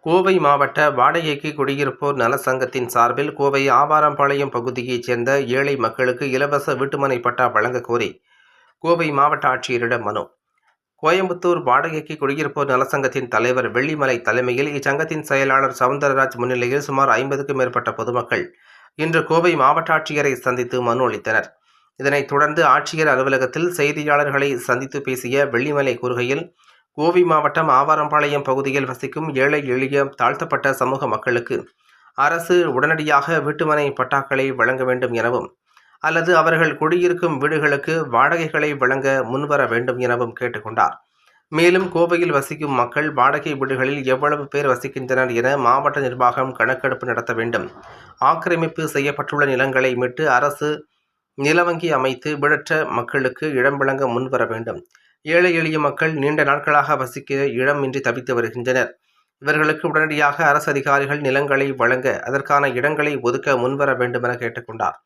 கோவை மாவட்ட வாடகைக்கு குடியிருப்போர் நல சங்கத்தின் சார்பில் கோவை ஆவாரம்பாளையம் பகுதியைச் சேர்ந்த ஏழை மக்களுக்கு இலவச வீட்டுமனை பட்டா வழங்க கோரி கோவை மாவட்ட ஆட்சியரிடம் மனு. கோயம்புத்தூர் வாடகைக்கு குடியிருப்போர் நலசங்கத்தின் தலைவர் வெள்ளிமலை தலைமையில் இச்சங்கத்தின் செயலாளர் சவுந்தரராஜ் முன்னிலையில் சுமார் 50க்கும் மேற்பட்ட பொதுமக்கள் இன்று கோவை மாவட்ட ஆட்சியரை சந்தித்து மனு அளித்தனர். இதனைத் தொடர்ந்து ஆட்சியர் அலுவலகத்தில் செய்தியாளர்களை சந்தித்து பேசிய வெள்ளிமலை கூறுகையில், கோவை மாவட்டம் ஆவாரம்பாளையம் பகுதியில் வசிக்கும் ஏழை எளிய தாழ்த்தப்பட்ட சமூக மக்களுக்கு அரசு உடனடியாக வீட்டுமனை பட்டாக்களை வழங்க வேண்டும் எனவும், அல்லது அவர்கள் குடியிருக்கும் வீடுகளுக்கு வாடகைகளை வழங்க முன்வர வேண்டும் எனவும் கேட்டுக்கொண்டார். மேலும் கோவையில் வசிக்கும் மக்கள் வாடகை வீடுகளில் எவ்வளவு பேர் வசிக்கின்றனர் என மாவட்ட நிர்வாகம் கணக்கெடுப்பு நடத்த வேண்டும். ஆக்கிரமிப்பு செய்யப்பட்டுள்ள நிலங்களை மீட்டு அரசு நிலவங்கி அமைத்து வீடற்ற மக்களுக்கு இடம் வழங்க முன்வர வேண்டும். ஏழை எளிய மக்கள் நீண்ட நாட்களாக வசிக்க இடமின்றி தவித்து வருகின்றனர். இவர்களுக்கு உடனடியாக அரசு அதிகாரிகள் நிலங்களை வழங்க அதற்கான இடங்களை ஒதுக்க முன்வர வேண்டும் என கேட்டுக்கொண்டார்.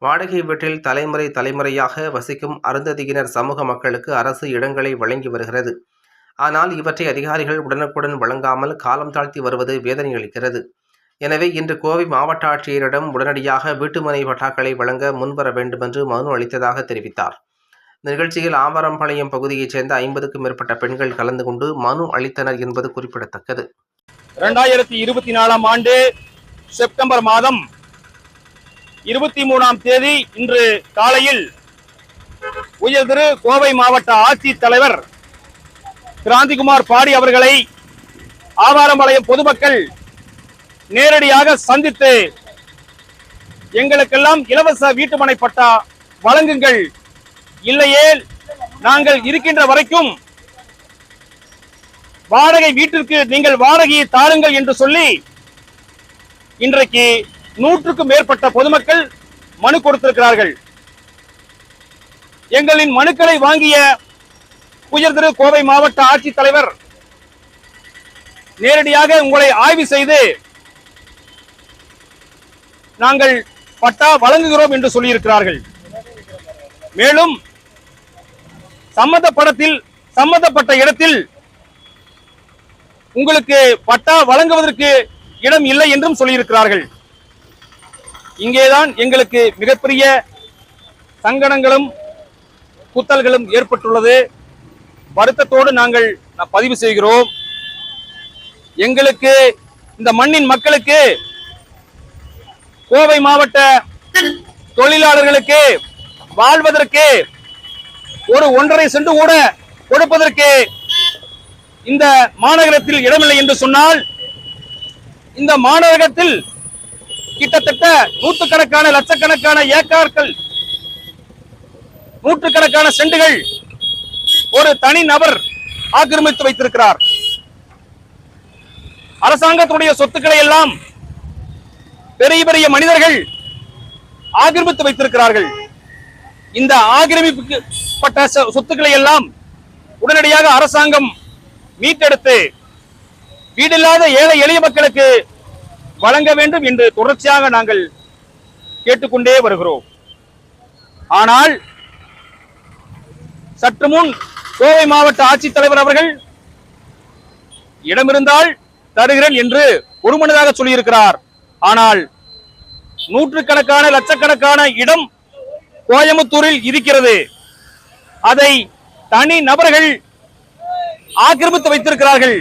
வாடகை வீட்டில் தலைமுறையாக வசிக்கும் அருந்ததியினர் சமூக மக்களுக்கு அரசு இடங்களை வழங்கி வருகிறது. ஆனால் இவற்றை அதிகாரிகள் உடனுக்குடன் வழங்காமல் காலம் தாழ்த்தி வருவது வேதனை அளிக்கிறது. எனவே இன்று கோவை மாவட்ட ஆட்சியரிடம் உடனடியாக வீட்டுமனை பட்டாக்களை வழங்க முன்வர வேண்டும் என்று மனு அளித்ததாக தெரிவித்தார். இந்த நிகழ்ச்சியில் ஆவாரம்பாளையம் பகுதியைச் சேர்ந்த 50க்கும் மேற்பட்ட பெண்கள் கலந்து கொண்டு மனு அளித்தனர் என்பது குறிப்பிடத்தக்கது. 2024 ஆண்டு செப்டம்பர் மாதம் 23ஆம் தேதி இன்று காலையில் உயர்திரு கோவை மாவட்ட ஆட்சித்தலைவர் கிராந்திகுமார் பாடி அவர்களை ஆவாரம்பாளையம் பொதுமக்கள் நேரடியாக சந்தித்து எங்களுக்கெல்லாம் இலவச வீட்டுமனை பட்டா வழங்குங்கள், இல்லையே நாங்கள் இருக்கின்ற வரைக்கும் வாடகை வீட்டிற்கு நீங்கள் வாடகையை தாருங்கள் என்று சொல்லி இன்றைக்கு 100க்கும் மேற்பட்ட பொதுமக்கள் மனு கொடுத்திருக்கிறார்கள். எங்களின் மனுக்களை வாங்கிய உயர்திரு கோவை மாவட்ட ஆட்சித்தலைவர் நேரடியாக உங்களை ஆய்வு செய்து நாங்கள் பட்டா வழங்குகிறோம் என்று சொல்லியிருக்கிறார்கள். மேலும் சம்பந்தப்பட்ட இடத்தில் உங்களுக்கு பட்டா வழங்குவதற்கு இடம் இல்லை என்றும் சொல்லியிருக்கிறார்கள். இங்கேதான் எங்களுக்கு மிகப்பெரிய சங்கடங்களும் குத்தல்களும் ஏற்பட்டுள்ளது. வருத்தத்தோடு நாங்கள் பதிவு செய்கிறோம். எங்களுக்கு இந்த மண்ணின் மக்களுக்கு, கோவை மாவட்ட தொழிலாளர்களுக்கு வாழ்வதற்கு ஒரு 1.5 சென்ட் கூட கொடுப்பதற்கு இந்த மாநகரத்தில் இடமில்லை என்று சொன்னால், இந்த மாநகரத்தில் கிட்டத்தட்ட நூற்றுக்கணக்கான லட்சக்கணக்கான ஏக்கர்கள், நூற்றுக்கணக்கான சென்டுகள் ஒரு தனி நபர் ஆக்கிரமித்து வைத்திருக்கிறார். அரசாங்கத்துடைய சொத்துக்களை எல்லாம் பெரிய பெரிய மனிதர்கள் ஆக்கிரமித்து வைத்திருக்கிறார்கள். இந்த ஆக்கிரமிக்கப்பட்ட சொத்துக்களை எல்லாம் உடனடியாக அரசாங்கம் மீட்டெடுத்து வீடில்லாத ஏழை எளிய மக்களுக்கு வழங்க வேண்டும் என்று தொடர்ச்சியாக நாங்கள் கேட்டுக்கொண்டே வருகிறோம். ஆனால் சற்று முன் கோவை மாவட்ட ஆட்சித்தலைவர் அவர்கள் இடமிருந்தால் தருகிறேன் என்று ஒருமனதாக சொல்லியிருக்கிறார். ஆனால் நூற்றுக்கணக்கான லட்சக்கணக்கான இடம் கோயம்புத்தூரில் இருக்கிறது. அதை தனி நபர்கள் ஆக்கிரமித்து வைத்திருக்கிறார்கள்.